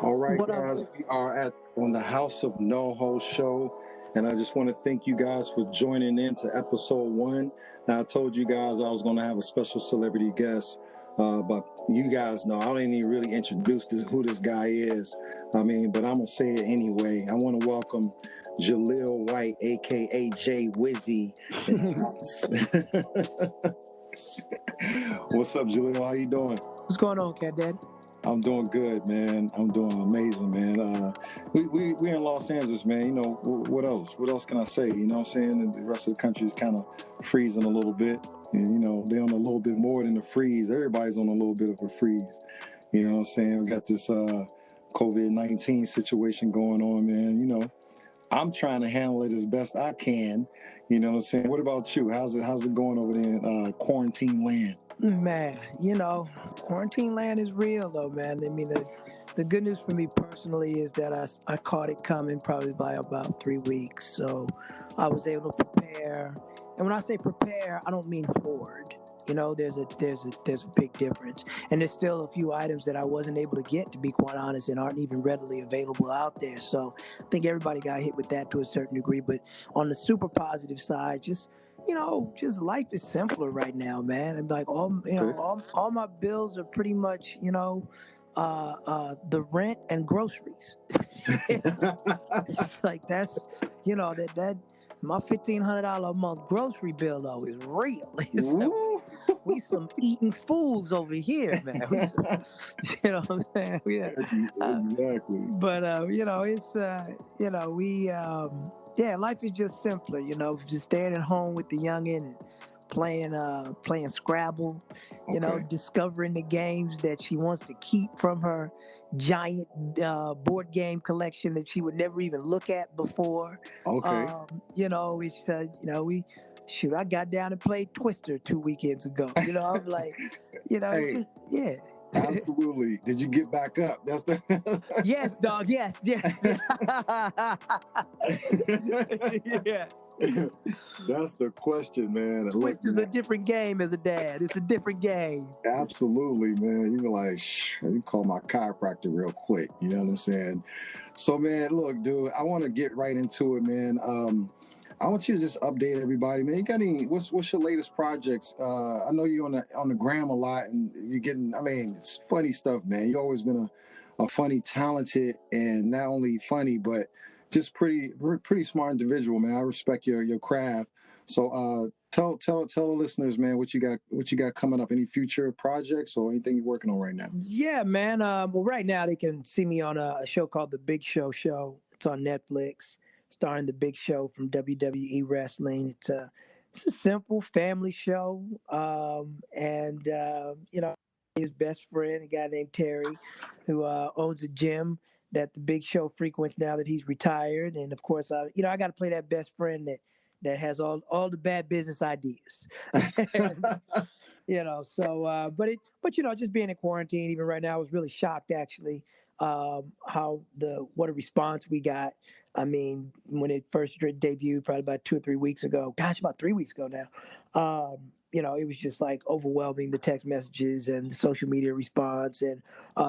All right, What up? guys, we are on the House of Noho show, and I just want to thank you guys for joining in to episode 1. Now, I told you guys I was going to have a special celebrity guest, but you guys know I don't even really introduce who this guy is. But I'm gonna say it anyway. I want to welcome Jaleel White, aka Jay Wizzy, in the house. What's up, Jaleel? How you doing? What's going on, Cat Daddy? I'm doing good, man. I'm doing amazing, man. We're in Los Angeles, man. You know, what else? What else can I say? You know what I'm saying? And the rest of the country is kind of freezing a little bit. And, you know, they're on a little bit more than the freeze. Everybody's on a little bit of a freeze. You know what I'm saying? We got this COVID-19 situation going on, man. You know, I'm trying to handle it as best I can. You know what I'm saying? What about you? How's it going over there in quarantine land? Man, quarantine land is real, though, man. I mean, the good news for me personally is that I caught it coming probably by about 3 weeks. So I was able to prepare. And when I say prepare, I don't mean hoard. You know, there's a big difference. And there's still a few items that I wasn't able to get, to be quite honest, and aren't even readily available out there. So I think everybody got hit with that to a certain degree. But on the super positive side, just life is simpler right now, man. And like all my bills are pretty much, the rent and groceries. Like that's, that my $1,500 a month grocery bill though is real. We some eating fools over here, man. You know what I'm saying? Exactly. But life is just simpler. Just staying at home with the youngin and playing Scrabble. Discovering the games that she wants to keep from her giant board game collection that she would never even look at before. Okay. I got down and played Twister 2 weekends ago. I'm like, Hey. yeah. Absolutely. Did you get back up? That's the Yes, dog. Yes. Yes. That's the question, man. Twister's a different game as a dad. It's a different game. Absolutely, man. You be like, let me call my chiropractor real quick. You know what I'm saying? So, man, look, dude, I want to get right into it, man. I want you to just update everybody, man. You got any? What's your latest projects? I know you're on the gram a lot, and you're getting. I mean, it's funny stuff, man. You've always been a funny, talented, and not only funny, but just pretty smart individual, man. I respect your craft. So, tell the listeners, man, what you got coming up. Any future projects or anything you're working on right now? Yeah, man. Well, right now they can see me on a show called The Big Show Show. It's on Netflix, starring The Big Show from WWE Wrestling. It's a simple family show, his best friend, a guy named Terry, who owns a gym that The Big Show frequents now that he's retired. And of course, I got to play that best friend that has all the bad business ideas. Just being in quarantine, even right now, I was really shocked actually, what a response we got. I mean, when it first debuted, probably about 2 or 3 weeks ago. Gosh, about 3 weeks ago now. It was just like overwhelming, the text messages and the social media response. And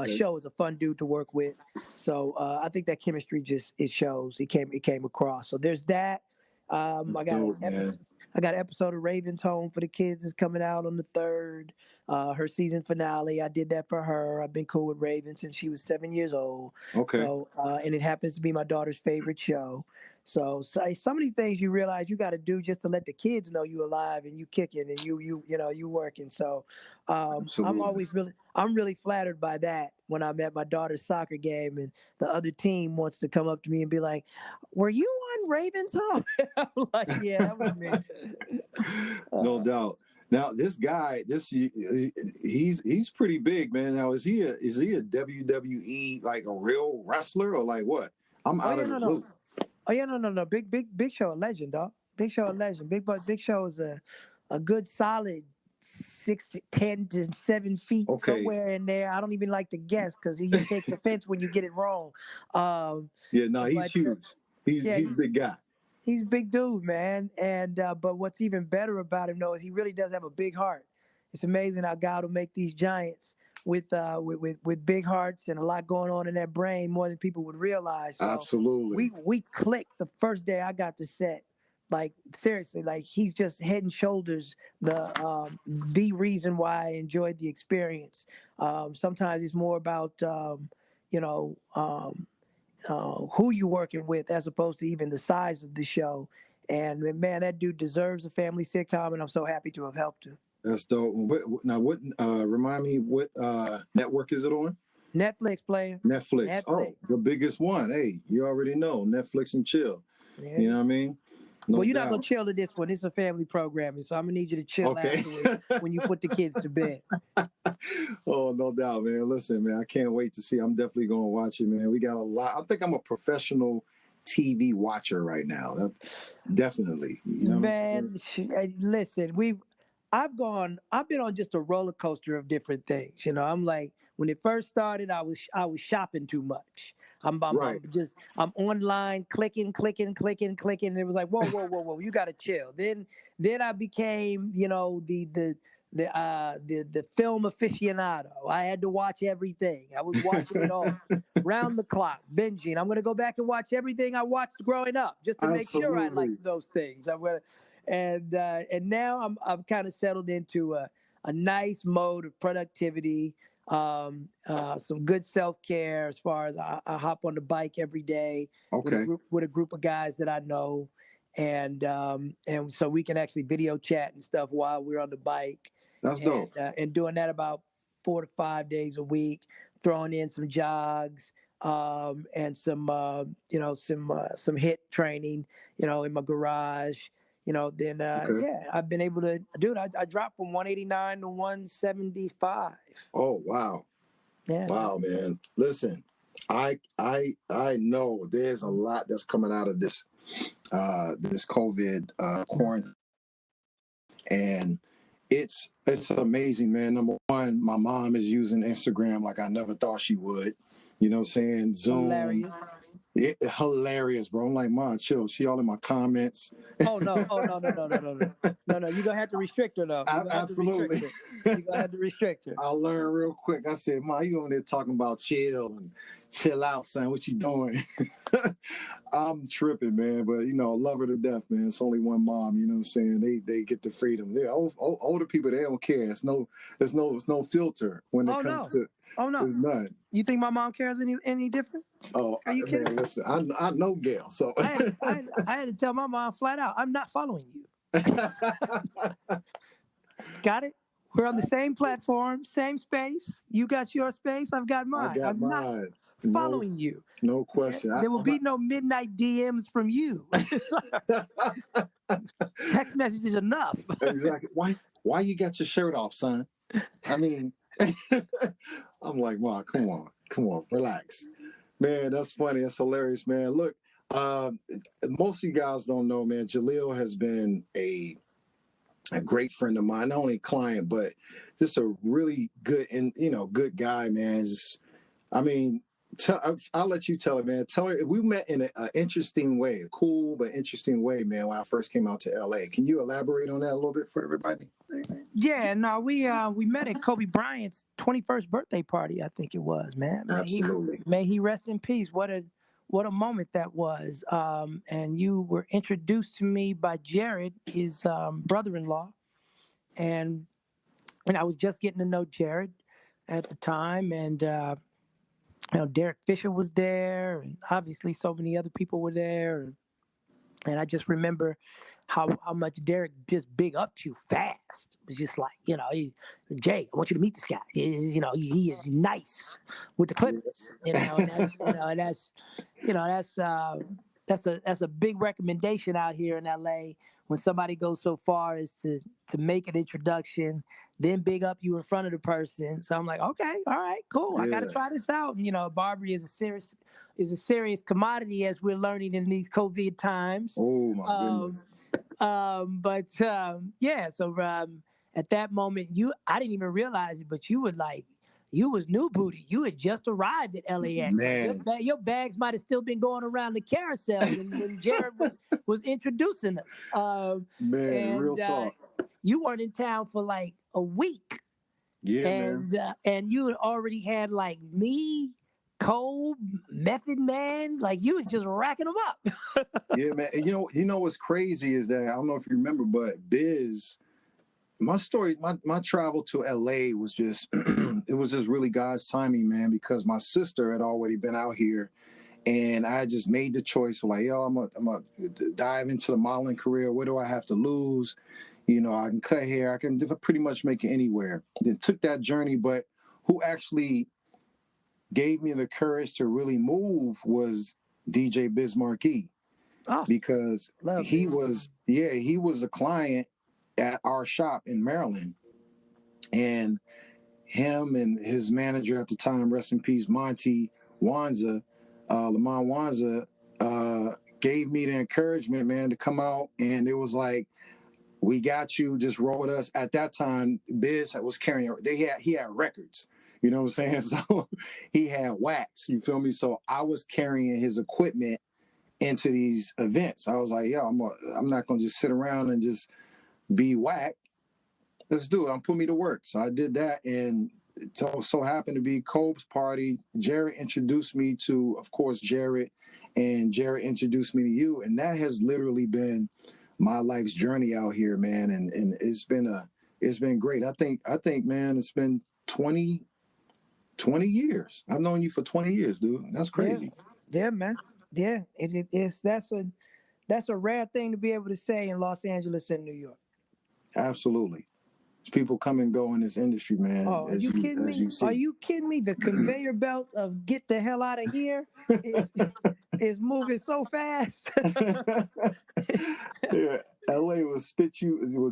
Show is a fun dude to work with, so I think that chemistry it shows. It came across. So there's that. I got an episode of Raven's Home for the Kids is coming out on the 3rd. Her season finale. I did that for her. I've been cool with Raven since she was 7 years old. Okay. So, and it happens to be my daughter's favorite show. So some of these things you realize you got to do just to let the kids know you alive and you kicking and you working. So, I'm really flattered by that when I'm at my daughter's soccer game and the other team wants to come up to me and be like, "Were you on Raven's Home?" I'm like, "Yeah, that was me." No doubt. Now this guy, he's pretty big, man. Now is he a WWE, like a real wrestler, or like what? I'm out of the loop. Oh yeah, no. Big Show, a legend, dog. Big Show, a legend. Big Show is a good solid 6'10" to 7 feet, somewhere in there. I don't even like to guess because he takes offense when you get it wrong. He's huge. He's a big guy. He's a big dude, man. And but what's even better about him, though, is he really does have a big heart. It's amazing how God will make these giants with big hearts and a lot going on in that brain, more than people would realize. So Absolutely. we clicked the first day I got to set. Like seriously, like he's just head and shoulders the reason why I enjoyed the experience. Sometimes it's more about you know who you're working with as opposed to even the size of the show. And man, that dude deserves a family sitcom, and I'm so happy to have helped him. That's dope. What remind me what network is it on? Netflix player. Netflix. Oh, Netflix. the biggest one. Hey, you already know Netflix and chill. Yeah. You know what I mean? No well, you're doubt. not gonna chill to this one. It's a family programming, so I'm gonna need you to chill Okay. afterwards when you put the kids to bed. Oh, no doubt, man. Listen, man, I can't wait to see. I'm definitely going to watch it, man. We got a lot. I think I'm a professional TV watcher right now. Definitely. You know Man, listen, I've been on just a roller coaster of different things. You know, I'm like, when it first started, I was shopping too much. Right. I'm online clicking. And it was like, whoa, you got to chill. Then I became, the film aficionado. I had to watch everything. I was watching it all round the clock, binging. I'm going to go back and watch everything I watched growing up just to make sure I like those things. And now I'm kind of settled into a nice mode of productivity, some good self-care as far as I hop on the bike every day with a group of guys that I know. And so we can actually video chat and stuff while we're on the bike. That's dope. And doing that about 4 to 5 days a week, throwing in some jogs, and some hit training, in my garage. Then I've been able to, dude. I dropped from 189 to 175. Oh wow, yeah, wow, man. Listen, I know there's a lot that's coming out of this this COVID quarantine, and it's amazing, man. Number one, my mom is using Instagram like I never thought she would. You know what I'm saying? Zoom. Hilarious. Hilarious, bro. I'm like, Mom, chill. She all in my comments. Oh no. No. You're gonna have to restrict her though. Absolutely. You're gonna have to restrict her. I'll learn real quick. I said, Mom, you over there talking about chill and chill out, son. What you doing? I'm tripping, man. But love her to death, man. It's only one mom, you know what I'm saying? They get the freedom. They're older people, they don't care. It's no filter when it comes to there's none. You think my mom cares any different? Oh, are you kidding? Man, listen, I know Gail, so I had to tell my mom flat out, I'm not following you. Got it? We're on the same platform, same space. You got your space, I've got mine. I'm not following you. No question. There will be no midnight DMs from you. Text messages enough. Exactly. Why you got your shirt off, son? I mean, I'm like, Mom, come on, relax. Man, that's funny. That's hilarious, man. Look, most of you guys don't know, man, Jaleel has been a great friend of mine, not only a client, but just a really good and good guy, man. I'll let you tell it, man. Tell her we met in an interesting way, a cool but interesting way, man. When I first came out to LA, can you elaborate on that a little bit for everybody? Yeah, no, we met at Kobe Bryant's 21st birthday party, I think it was, man. Absolutely. May he rest in peace. What a moment that was. And you were introduced to me by Jared, his brother-in-law, and I was just getting to know Jared at the time, and Derek Fisher was there, and obviously so many other people were there, and I just remember how much Derek just big up to you fast. It was just like, Jay, I want you to meet this guy. He is nice with the Clippers. That's a big recommendation out here in LA when somebody goes so far as to make an introduction, then big up you in front of the person. So I'm like, okay, all right, cool. Yeah. I got to try this out. And, Barbary is a serious commodity, as we're learning in these COVID times. Oh my goodness. So at that moment, I didn't even realize it, but you was new booty. You had just arrived at LAX. Man. Your bags might have still been going around the carousel when Jared was introducing us. Man, real talk. You weren't in town for like a week. Yeah, man. And you had already had like me, Cole, Method Man, like you was just racking them up. Yeah, man. And you know what's crazy is that I don't know if you remember, but Biz, my story, my travel to LA was just it was just really God's timing, man, because my sister had already been out here and I just made the choice like, yo, I'm gonna dive into the modeling career. What do I have to lose? I can cut hair. I can pretty much make it anywhere. Then took that journey, but who actually gave me the courage to really move was DJ Bismarcky, Oh, because lovely. he was a client at our shop in Maryland, and him and his manager at the time, rest in peace, Monty Wanza, Lamont Wanza, gave me the encouragement, man, to come out, and it was like, we got you, just roll with us. At that time, Biz was carrying, he had records, you know what I'm saying? So he had wax, you feel me? So I was carrying his equipment into these events. I was like, yo, I'm not gonna just sit around and just be whack. Let's do it. I'm putting me to work. So I did that, and it so happened to be Cole's party. Jared introduced me to, of course, Jared, and Jared introduced me to you, and that has literally been my life's journey out here, man. And it's been great. I think, man, it's been 20 years. I've known you for 20 years, dude. That's crazy. Yeah, man. Yeah, it's that's a rare thing to be able to say in Los Angeles and New York. Absolutely. People come and go in this industry, man, Oh, are you kidding as me? you Are see. you kidding me? The conveyor belt of get the hell out of here is is moving so fast. Yeah, LA will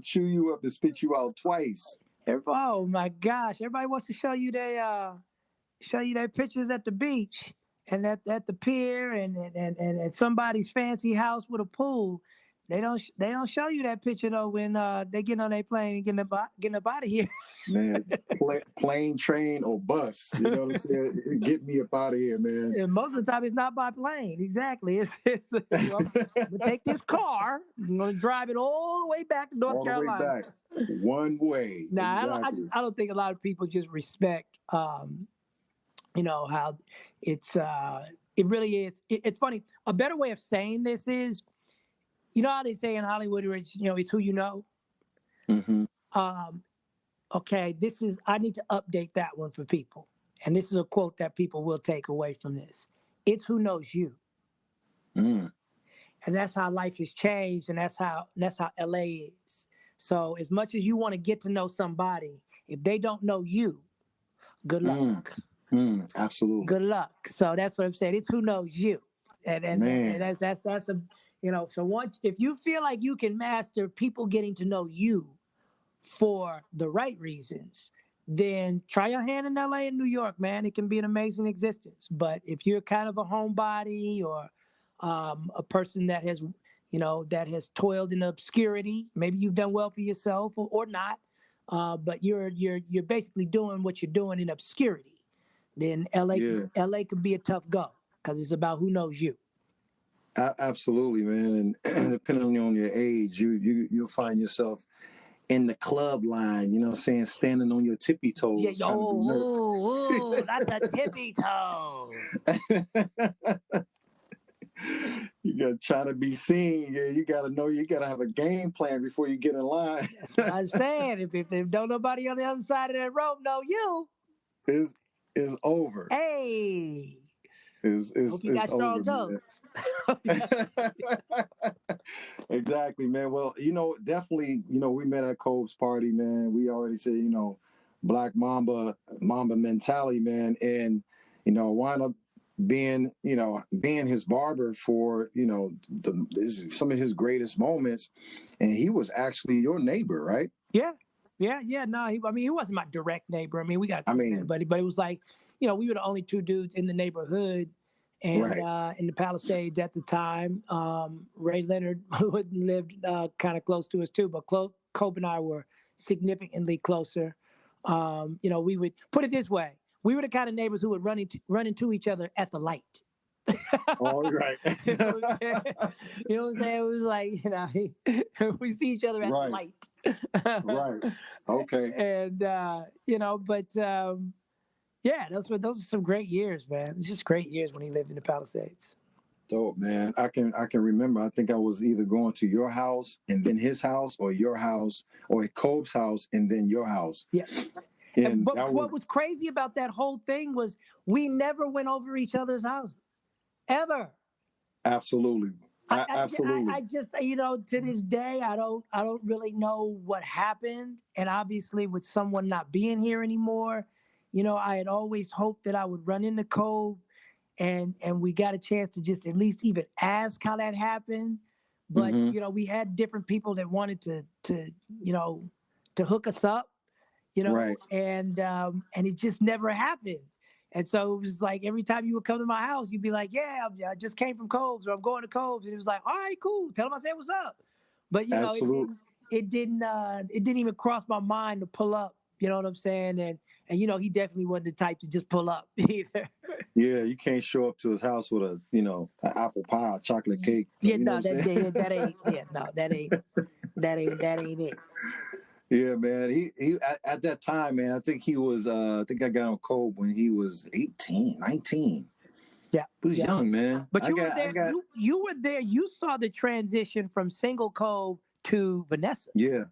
chew you up and spit you out twice. Oh my gosh! Everybody wants to show you their pictures at the beach and at the pier and somebody's fancy house with a pool. They don't show you that picture though when they get on their plane and getting up out of here. Man, plane, train, or bus. You know what I'm saying? Get me up out of here, man. And most of the time, it's not by plane. Exactly. I'm gonna take this car. I'm gonna drive it all the way back to North All the way Carolina. back. One way. Nah, Exactly. I don't think a lot of people just respect, how it's. It really is. It's funny. A better way of saying this is, how they say in Hollywood, it's who you know. Mm-hmm. Um, okay, I need to update that one for people. And this is a quote that people will take away from this. It's who knows you. Mm. And that's how life has changed, and that's how LA is. So as much as you want to get to know somebody, if they don't know you, good luck. Absolutely. Good luck. So that's what I'm saying. It's who knows you. And that's a so once if you feel like you can master people getting to know you for the right reasons, then try your hand in LA and New York, man. It can be an amazing existence. But if you're kind of a homebody or a person that has toiled in obscurity, maybe you've done well for yourself or not, but you're basically doing what you're doing in obscurity, then LA could be a tough go because it's about who knows you. Absolutely, man. And depending on your age, you'll find yourself in the club line, you know what I'm saying, standing on your tippy toes. Yeah, not the tippy toe. You got to try to be seen. Yeah, you got to know, you got to have a game plan before you get in line. That's what I'm saying. If don't nobody on the other side of that rope know you, is over. Hey. Is Hope you got strong toes. Exactly, man. Well, definitely, we met at Cole's party, man. We already said, Black Mamba mentality, man. And, wound up being his barber for, some of his greatest moments. And he was actually your neighbor, right? Yeah. No, he wasn't my direct neighbor. I mean, we got but it was like, we were the only two dudes in the neighborhood. And right. In the Palisades at the time, Ray Leonard lived kind of close to us too, but Cope and I were significantly closer. We would put it this way: we were the kind of neighbors who would run into each other at the light. Oh, right. You know what I'm saying? You know what I'm saying? It was like, we see each other at the Right. light. Right. Okay. And but yeah, those are some great years, man. It's just great years when he lived in the Palisades. Dope, man. I can remember. I think I was either going to your house and then his house, or your house, or at Cobb's house and then your house. Yeah. And But that what was was crazy about that whole thing was we never went over each other's houses ever. absolutely, I absolutely. just to this day I don't really know what happened, and obviously with someone not being here anymore, I had always hoped that I would run into Cole, and we got a chance to just at least even ask how that happened. But Hmm. we had different people that wanted you know to hook us up, Right. and it just never happened. And so it was like every time you would come to my house, you'd be like, "Yeah, I just came from Cobb's, or I'm going to Cobb's," and it was like, "All right, cool. Tell them I said what's up." But it Absolutely. didn't, it didn't even cross my mind to pull up. You know what I'm saying? And he definitely wasn't the type to just pull up either. Yeah, you can't show up to his house with an apple pie, a chocolate cake. Yeah, You know no, what I'm saying? that ain't. Yeah, no, that ain't it. Yeah, man. He at that time, man. I think he was. I think I got on Cobb when he was 18, 19. Yeah, He was yeah. young, man. But I you were got. I there. got. You were there. You saw the transition from single Cove to Vanessa, Yeah,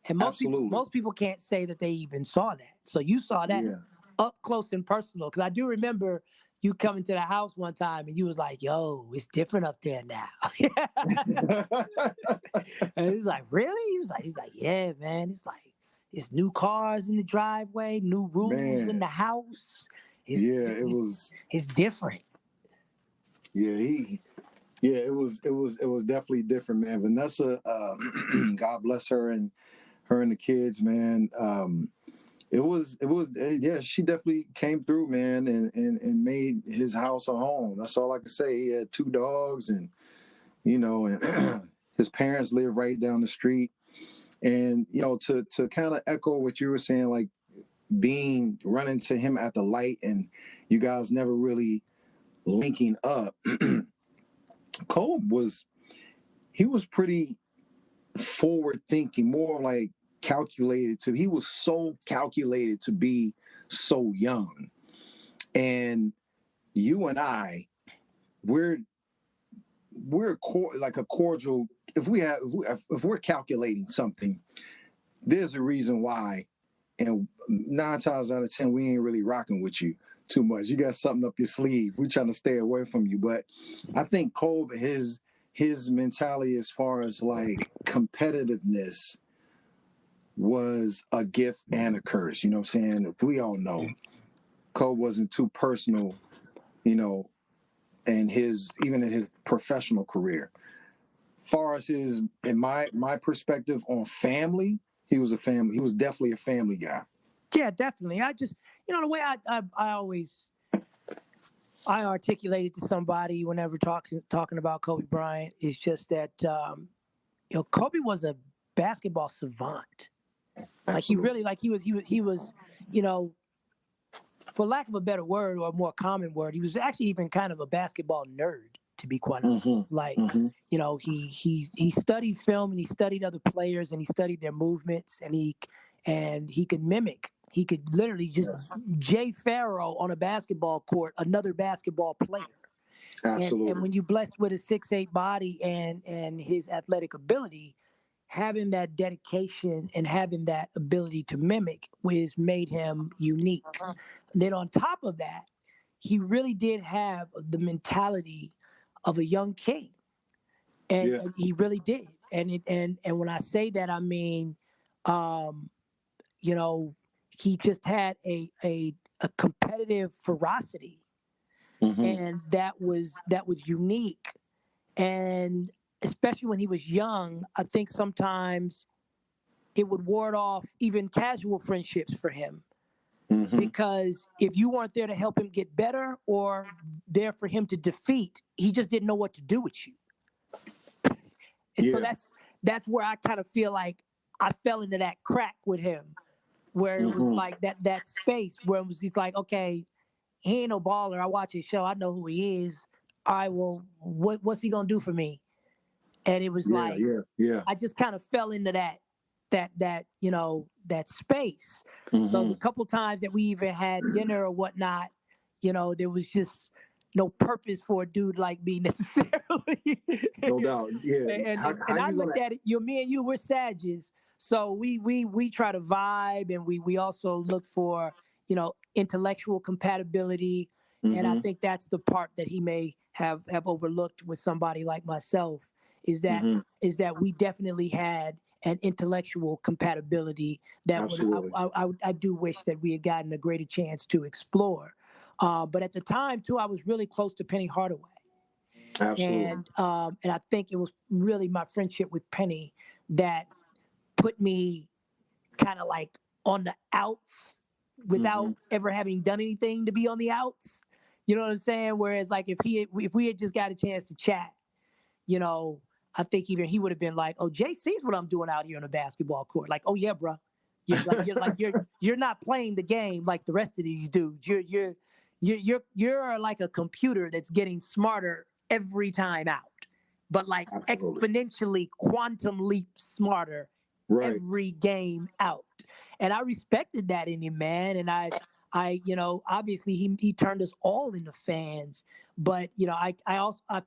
and absolutely. most people can't say that they even saw that. So you saw that Yeah. up close and personal. Because I do remember you coming to the house one time, and you was like, "Yo, it's different up there now." And he was like, "Really?" He's like, "Yeah, man. It's new cars in the driveway, new rules in Man. the house. It's Yeah, it it's, was. it's different." Yeah, Yeah, it was definitely different, man. Vanessa, God bless her and the kids, man. Yeah, she definitely came through, man, and made his house a home. That's all I can say. He had 2 dogs, and his parents lived right down the street. And to kind of echo what you were saying, like being running to him at the light, and you guys never really linking up. Cole was pretty forward thinking, more like calculated to. He was so calculated to be so young. And you and I, we're like a cordial. If we're calculating something, there's a reason why. And 9 times out of 10, we ain't really rocking with you too much. You got something up your sleeve. We trying to stay away from you. But I think Cole, his mentality as far as like competitiveness was a gift and a curse. You know what I'm saying? We all know Cole wasn't too personal, you know, and even in his professional career. Far as in my perspective on family, he was definitely a family guy. Yeah, definitely. I just, the way I always I articulated to somebody whenever talking about Kobe Bryant is just that Kobe was a basketball savant. Like he Absolutely. really like he was you know for lack of a better word or a more common word, he was actually even kind of a basketball nerd, to be quite honest. Mm-hmm. Like, Mm-hmm. he studied film, and he studied other players, and he studied their movements, and he could mimic. He could literally just Yes. Jay Farrow on a basketball court, another basketball player. And Absolutely. when you blessed with a 6'8" body and his athletic ability, having that dedication and having that ability to mimic was made him unique. And then on top of that, he really did have the mentality of a young king, and, Yeah. and he really did. And when I say that, I mean, um, you know, he just had a competitive ferocity, Mm-hmm. and that was unique. And especially when he was young, I think sometimes it would ward off even casual friendships for him, Mm-hmm. because if you weren't there to help him get better or there for him to defeat, he just didn't know what to do with you. And so Yeah. that's where I kind of feel like I fell into that crack with him, where it was Mm-hmm. like that space where it was just like, okay, he ain't no baller. I watch his show. I know who he is. all right, well, what's he gonna do for me? And it was Yeah, like yeah, yeah. I just kind of fell into that that space. So Mm-hmm. the couple times that we even had dinner or whatnot, there was just no purpose for a dude like me necessarily. No doubt. Yeah. How And I you gonna? looked at it, me and you, we're Sages, so we try to vibe, and we also look for intellectual compatibility, and I Mm-hmm. think that's the part that he may have overlooked with somebody like myself is that Mm-hmm. is that we definitely had an intellectual compatibility that would Absolutely. I do wish that we had gotten a greater chance to explore. But at the time too, I was really close to Penny Hardaway, Absolutely. and I think it was really my friendship with Penny that put me kind of like on the outs Mm-hmm. without ever having done anything to be on the outs. You know what I'm saying? Whereas like if we had just got a chance to chat, you know, I think even he would have been like, "Oh, Jay sees what I'm doing out here on the basketball court." Like, "Oh yeah, bro, you're not playing the game like the rest of these dudes. You're like a computer that's getting smarter every time out, but like Absolutely. exponentially quantum leap smarter Right. every game out." And I respected that in him, man. And obviously he turned us all into fans. But I also I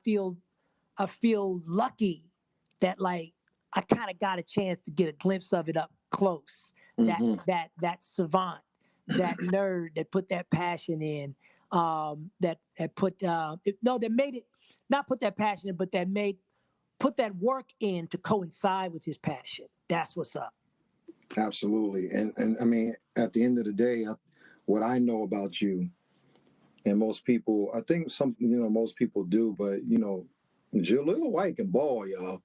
feel lucky that like I kind of got a chance to get a glimpse of it up close. That Mm-hmm. that savant, that nerd that put that passion in, that put no, that made it, not put that passion in, but that made put that work in to coincide with his passion. That's what's up. Absolutely. And I mean, at the end of the day, what I know about you, and most people, I think most people do, but Jaleel White can ball, y'all.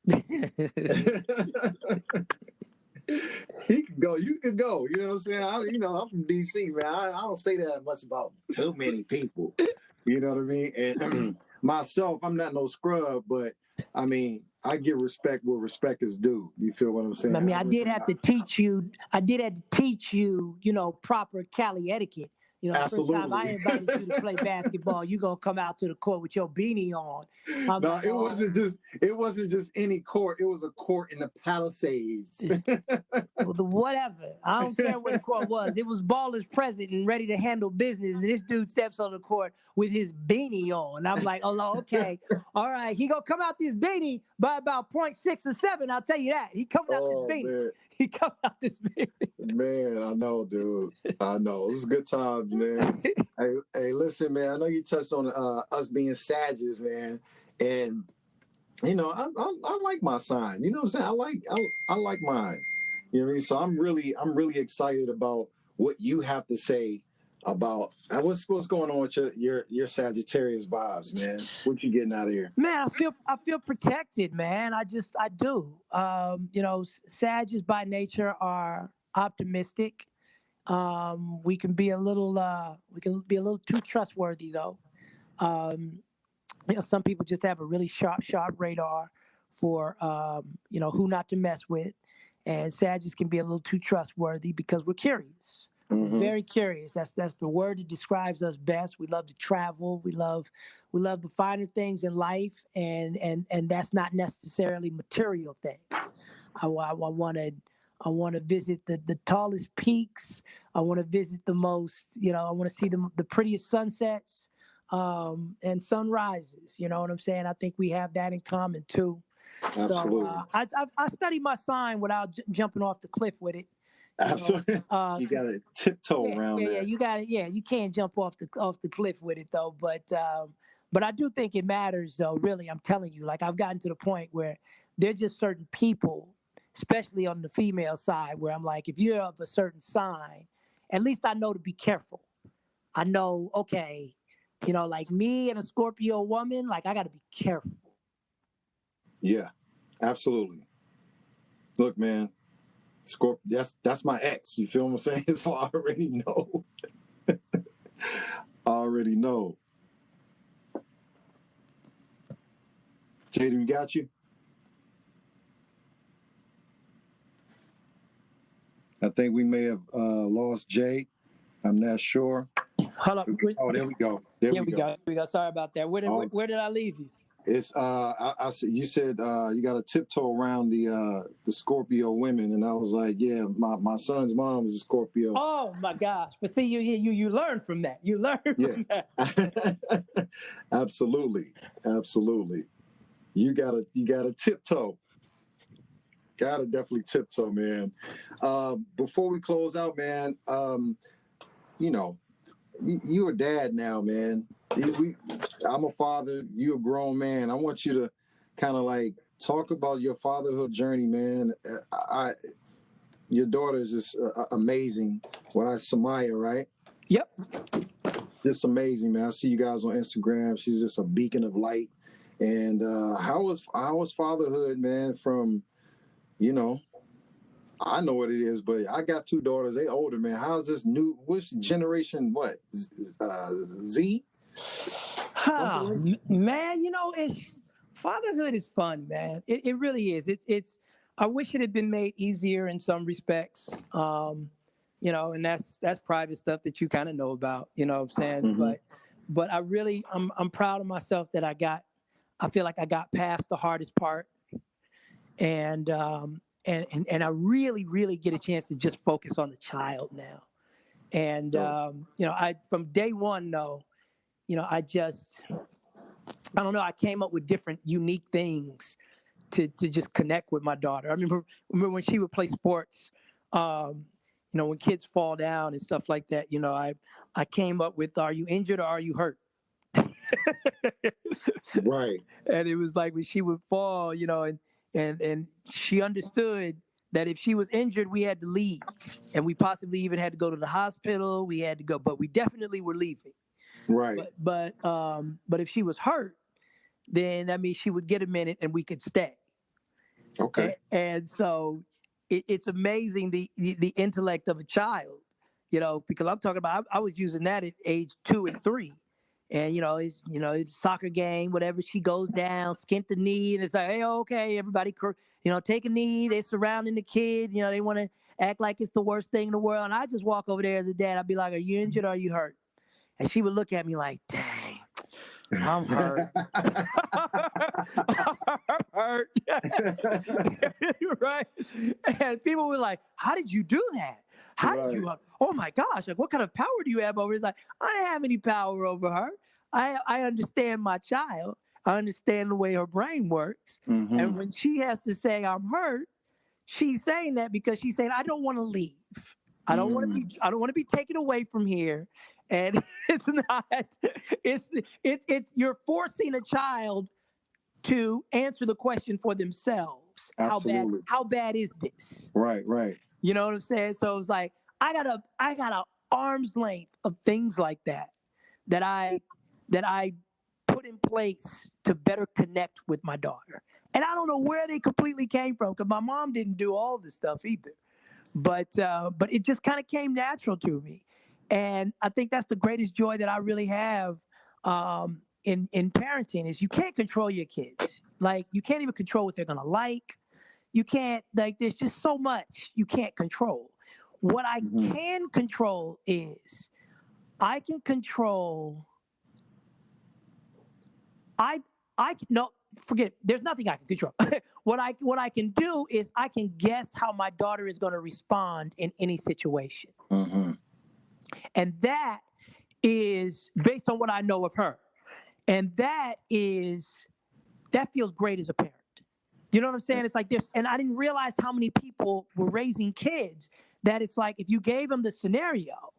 He can go. You can go. You know what I'm saying? I'm from DC, man. I don't say that much about too many people. You know what I mean? And myself, I'm not no scrub, but I mean, I give respect where respect is due. You feel what I'm I saying? mean, I did have to teach you. I did have to teach you, proper Cali etiquette. The first time I Absolutely. invited you to play basketball, you gonna come out to the court with your beanie on. I'm No, like, it oh, wasn't just any court. It was a court in the Palisades. well, whatever. I don't care what the court was. It was ballers present and ready to handle business. And this dude steps on the court with his beanie on. I'm like, oh, okay. All right. He gonna come out this beanie by about 0.6 or 7. I'll tell you that. He coming out this Oh beanie. man. He coming out this beanie. Man, I know, dude. I know. This is a good time, man. Hey, listen, man. I know you touched on us being Sagittarius, man, and I like my sign. You know what I'm saying? I like mine. You know what I mean? So I'm really excited about what you have to say about what's going on with your Sagittarius vibes, man. What you getting out of here? Man, I feel protected, man. I do. Sages by nature are optimistic. We can be a little too trustworthy though. Um, some people just have a really sharp radar for who not to mess with, and Sagittarius can be a little too trustworthy because we're curious. We're Mm-hmm. very curious. That's the word that describes us best. We love to travel. We love the finer things in life, and that's not necessarily material things. I want to visit the tallest peaks. I want to visit the most. I want to see the prettiest sunsets and sunrises. You know what I'm saying? I think we have that in common too. So Absolutely. I study my sign without jumping off the cliff with it. Absolutely. You 'Cause got to tiptoe around yeah. that. You got it. Yeah, you can't jump off the cliff with it though. But I do think it matters though. Really, I'm telling you. Like I've gotten to the point where there's just certain people, especially on the female side, where I'm like, if you're of a certain sign, at least I know to be careful. I know, okay, like me and a Scorpio woman, like I got to be careful. Yeah, absolutely. Look, man, Scorp. That's my ex. You feel what I'm saying? So I already know. I already know. Jaden, we got you. I think we may have lost Jay. I'm not sure. Hold up. Oh, there we go. There Here we we go. go. Here we go. Sorry about that. Where did I leave you? It's you said you got to tiptoe around the Scorpio women, and I was like, yeah, my son's mom is a Scorpio. Oh my gosh! But see, you learn from that. You learn from that. Absolutely, absolutely. You gotta tiptoe. Gotta definitely tiptoe, man. Before we close out, man, you know, you're a dad now, man. I'm a father. You're a grown man. I want you to kind of like talk about your fatherhood journey, man. Your daughter is just amazing. Samaya, right? Yep. Just amazing, man. I see you guys on Instagram. She's just a beacon of light. And how was fatherhood, man? From I know what it is, but I got two daughters. They older, man. How's this which generation? What Z? Man, it's fatherhood is fun, man. It really is. It's. I wish it had been made easier in some respects. And that's private stuff that you kind of know about. You know what I'm saying? Mm-hmm. But I'm proud of myself that I feel like I got past the hardest part, and I really really get a chance to just focus on the child now. And I from day one though, I don't know. I came up with different unique things to just connect with my daughter. I remember when she would play sports, when kids fall down and stuff like that, I came up with, are you injured or are you hurt? Right. And it was like when she would fall, and she understood that if she was injured, we had to leave. And we possibly even had to go to the hospital. We had to go, but we definitely were leaving. Right. But if she was hurt, then that means she would get a minute and we could stay. Okay. And so it's amazing the intellect of a child, because I'm talking about I was using that at age 2 and 3. And it's a soccer game, whatever. She goes down, skint the knee, and it's like, hey, okay, everybody, take a knee. They're surrounding the kid. They want to act like it's the worst thing in the world. And I just walk over there as a dad. I'd be like, are you injured or are you hurt? And she would look at me like, dang, I'm hurt. Hurt. Right? And people were like, how did you do that? How did you? Oh my gosh! Like, what kind of power do you have over? It's like, I don't have any power over her. I understand my child. I understand the way her brain works. Mm-hmm. And when she has to say I'm hurt, she's saying that because she's saying I don't want to leave. I don't want to be. I don't want to be taken away from here. And it's not. It's you're forcing a child to answer the question for themselves. Absolutely. How bad is this? Right. You know what I'm saying? So it's like I got a arm's length of things like that I put in place to better connect with my daughter. And I don't know where they completely came from, because my mom didn't do all this stuff either. But it just kind of came natural to me. And I think that's the greatest joy that I really have in parenting, is you can't control your kids. Like, you can't even control what they're going to like. You can't, like, there's just so much you can't control. What I can control is I can control, no, forget it. There's nothing I can control. What I can do is I can guess how my daughter is going to respond in any situation. Mm-hmm. And that is based on what I know of her. And that feels great as a parent. You know what I'm saying? It's like this, and I didn't realize how many people were raising kids that it's like, if you gave them the scenario,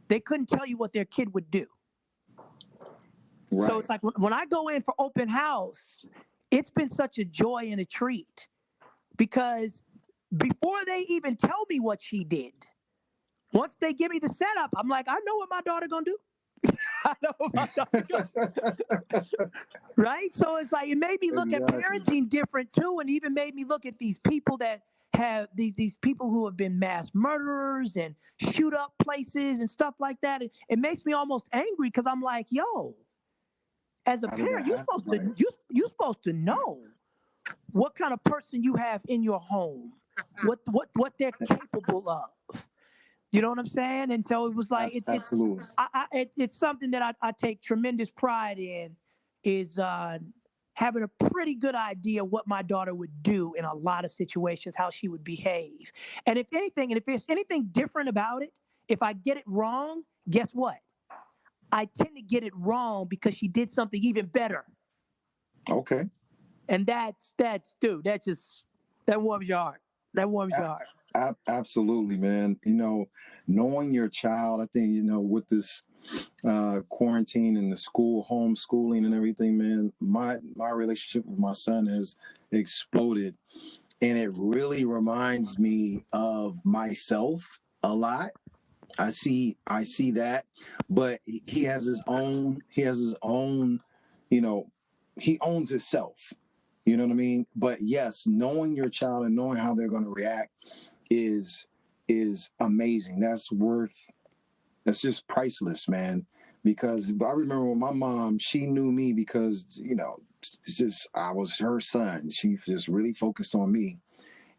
they couldn't tell you what their kid would do. Right. So it's like when I go in for open house, it's been such a joy and a treat, because before they even tell me what she did, once they give me the setup, I'm like, I know what my daughter gonna do. I know what my daughter gonna do. Right? So it's like, it made me look at parenting different too, and even made me look at these people that have these people who have been mass murderers and shoot up places and stuff like that. It makes me almost angry, because I'm like, yo, as a parent, you're supposed to know what kind of person you have in your home, what they're capable of. You know what I'm saying? And so it was like Absolutely. it's something that I take tremendous pride in, is having a pretty good idea what my daughter would do in a lot of situations, how she would behave. And if anything, and if there's anything different about it, if I get it wrong, guess what? I tend to get it wrong because she did something even better. Okay. And dude, that warms your heart. That warms your heart. Absolutely, man. Knowing your child, I think, with this quarantine and the school homeschooling and everything, man, my relationship with my son has exploded, and it really reminds me of myself a lot. I see that, but he has his own, he owns himself. You know what I mean? But yes, knowing your child and knowing how they're going to react is amazing. That's just priceless, man. Because I remember when my mom, she knew me because, it's just, I was her son. She just really focused on me.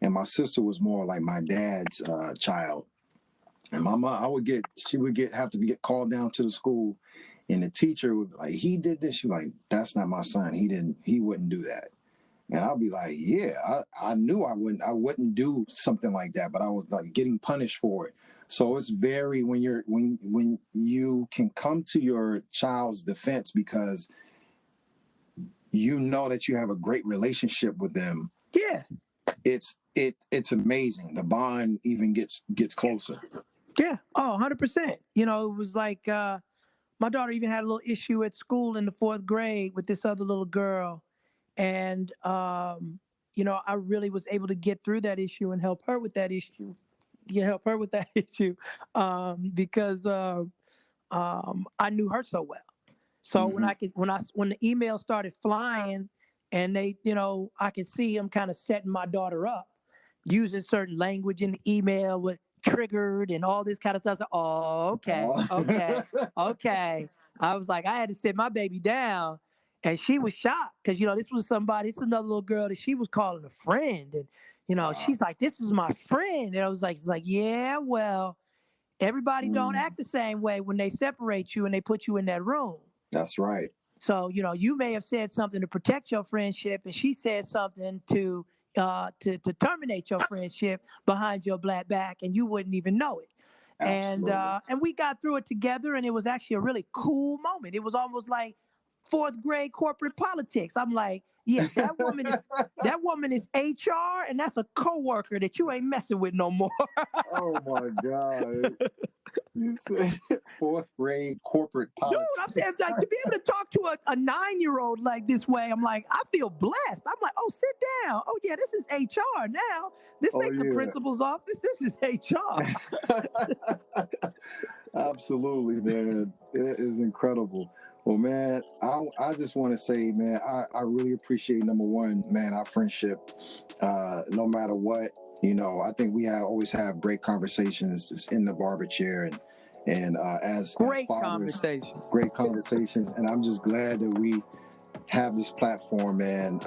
And my sister was more like my dad's child. And my mom, she would have to get called down to the school, and the teacher would be like, he did this. She was like, that's not my son. He wouldn't do that. And I'll be like, yeah, I knew I wouldn't do something like that, but I was like getting punished for it. So it's very, when you can come to your child's defense because you know that you have a great relationship with them. Yeah. It's amazing. The bond even gets closer. Yeah. Oh, 100%. It was like my daughter even had a little issue at school in the 4th grade with this other little girl. And, I really was able to get through that issue and help her with that issue. Because I knew her so well. So when the email started flying, and they, I could see them kind of setting my daughter up using certain language in the email with triggered and all this kind of stuff. So, okay. I was like, I had to sit my baby down, and she was shocked because this is another little girl that she was calling a friend, and Wow. she's like, this is my friend, and I was like, it's like, yeah, well, everybody don't act the same way when they separate you and they put you in that room. That's right. So, you may have said something to protect your friendship, and she said something to terminate your friendship behind your black back, and you wouldn't even know it. Absolutely. And we got through it together, and it was actually a really cool moment. It was almost like 4th grade corporate politics. I'm like, yeah, that woman is HR, and that's a coworker that you ain't messing with no more. Oh my God. You said 4th grade corporate politics. Dude, I'm saying, like, to be able to talk to a 9-year-old like this way, I'm like, I feel blessed. I'm like, oh, sit down. Oh, yeah, this is HR now. This ain't the principal's office. This is HR. Absolutely, man. It is incredible. Well, man, I just want to say, man, I really appreciate, number one, man, our friendship. No matter what, I think we always have great conversations in the barber chair, and as fathers, great conversations. And I'm just glad that we have this platform, man,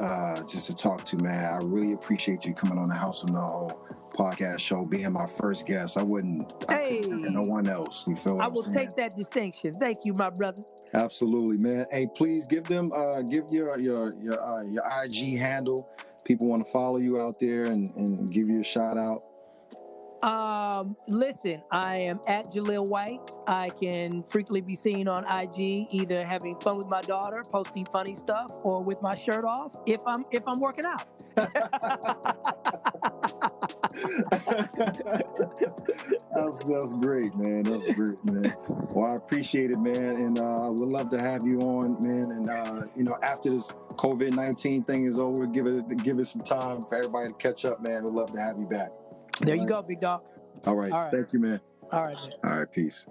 just to talk to, man. I really appreciate you coming on the House of Noho podcast show, being my first guest. I couldn't think of no one else. You feel what I will take that distinction. Thank you, my brother. Absolutely, man. Hey, please give your IG handle. People want to follow you out there and give you a shout out. Listen, I am at Jaleel White. I can frequently be seen on IG, either having fun with my daughter, posting funny stuff, or with my shirt off if I'm working out. That's great, man. That's great, man. Well, I appreciate it, man, and I would love to have you on, man. And after this COVID-19 thing is over, give it some time for everybody to catch up, man. We'd love to have you back. There you go, big dog. All right. Thank you, man. All right, man. All right, peace.